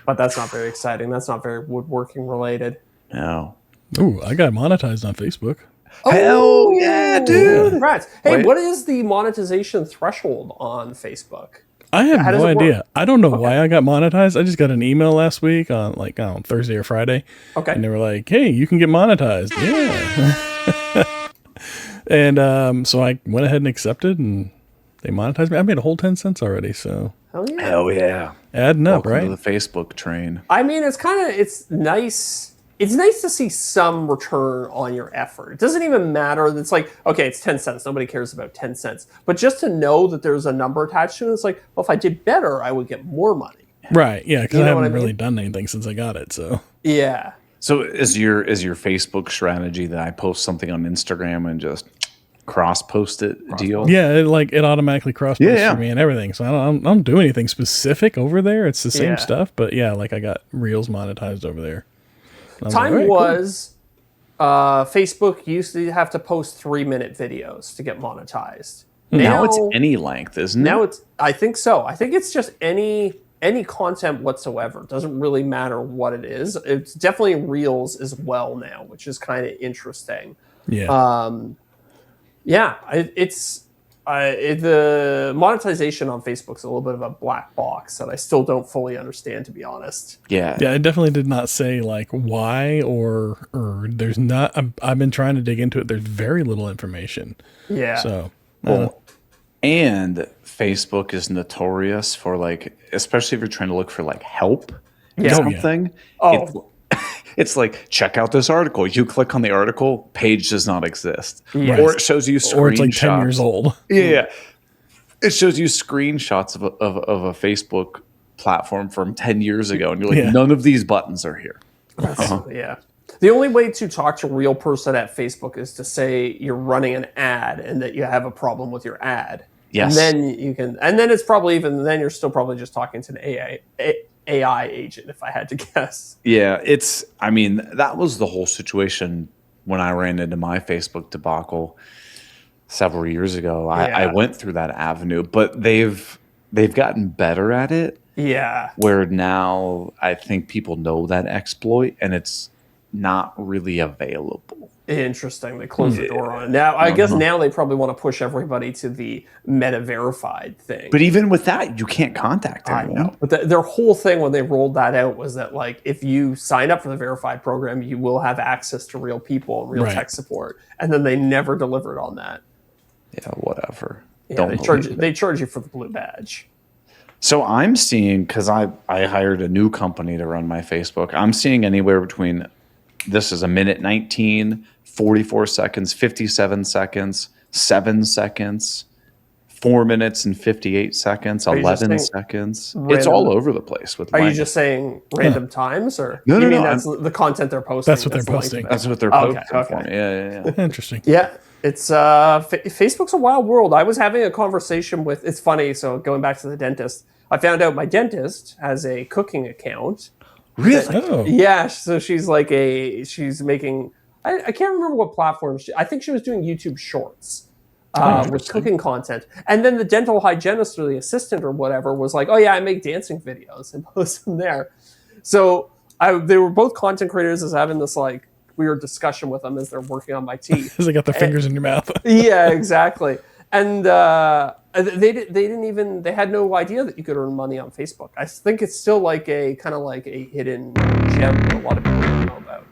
But that's not very exciting. That's not very woodworking related. No. Ooh, I got monetized on Facebook. Hell yeah, dude. Congrats. Hey, Wait. what is the monetization threshold on Facebook? I have How does no it idea. work? I don't know why I got monetized. I just got an email last week on like on Thursday or Friday. Okay. And they were like, hey, you can get monetized. Yeah. And so I went ahead and accepted and they monetized me. I made a whole 10 cents already. So Hell yeah. Hell yeah. adding up, Welcome right? to the Facebook train. I mean, it's nice. It's nice to see some return on your effort. It doesn't even matter. It's like, okay, it's 10 cents. Nobody cares about 10 cents. But just to know that there's a number attached to it, it's like, well, if I did better, I would get more money. Right. Yeah. Because You I know what haven't I mean? really done anything since I got it. So Yeah. So is your Facebook strategy that I post something on Instagram and just cross post it deal? yeah, it automatically cross posts Yeah. for me and everything. So I don't do anything specific over there. It's the same Yeah. stuff. But yeah, like I got Reels monetized over there. I was Time like, all right, cool. was Facebook used to have to post 3-minute videos to get monetized. Now it's any length, isn't Now it? it's, I think so. I think it's just any content whatsoever. It doesn't really matter what it is. It's definitely Reels as well now, which is kind of interesting. Yeah. The monetization on Facebook's a little bit of a black box that I still don't fully understand, to be honest. Yeah. Yeah, it definitely did not say like why or there's not. I've been trying to dig into it. There's very little information. Yeah. So And Facebook is notorious for like, especially if you're trying to look for like help Yeah. something. Oh. It's like, check out this article. You click on the article, page does not exist. Yes. Or it shows you screenshots. or it's like 10 years old. Yeah. It shows you screenshots of a Facebook platform from 10 years ago. And you're like, Yeah. none of these buttons are here. Yeah. The only way to talk to a real person at Facebook is to say you're running an ad and that you have a problem with your ad. Yes. And then you can, and then it's probably then you're still probably just talking to an AI agent, if I had to guess. Yeah, that was the whole situation when I ran into my Facebook debacle several years ago. I went through that avenue, but they've gotten better at it. Yeah. Where now I think people know that exploit and it's not really available. Interesting. They closed the door on it. Now, I guess now they probably want to push everybody to the Meta verified thing. But even with that, you can't contact anyone. I know. But their whole thing when they rolled that out was that, like, if you sign up for the verified program, you will have access to real people and real tech support. And then they never delivered on that. Yeah, whatever. Yeah, they charge you for the blue badge. So I'm seeing, because I hired a new company to run my Facebook, I'm seeing anywhere between, this is a minute 19, 44 seconds, 57 seconds, 7 seconds, 4 minutes and 58 seconds, 11 seconds. It's all over the place. Are you just saying random times? Or No, you no, mean no, that's the content they're posting? That's what they're posting. That's what they're posting for me. Yeah. Interesting. Yeah, it's Facebook's a wild world. I was having a conversation with. It's funny. So going back to the dentist, I found out my dentist has a cooking account. Really? Oh. Yeah. So she's like she's making. I can't remember what platform. I think she was doing YouTube Shorts. With cooking content, and then the dental hygienist or the assistant or whatever was like, "Oh yeah, I make dancing videos and post them there." So they were both content creators. I was having this like weird discussion with them as they're working on my teeth. Because they got their fingers in your mouth. Yeah, exactly. And they had no idea that you could earn money on Facebook. I think it's still like a kind of like a hidden gem that a lot of people don't know about.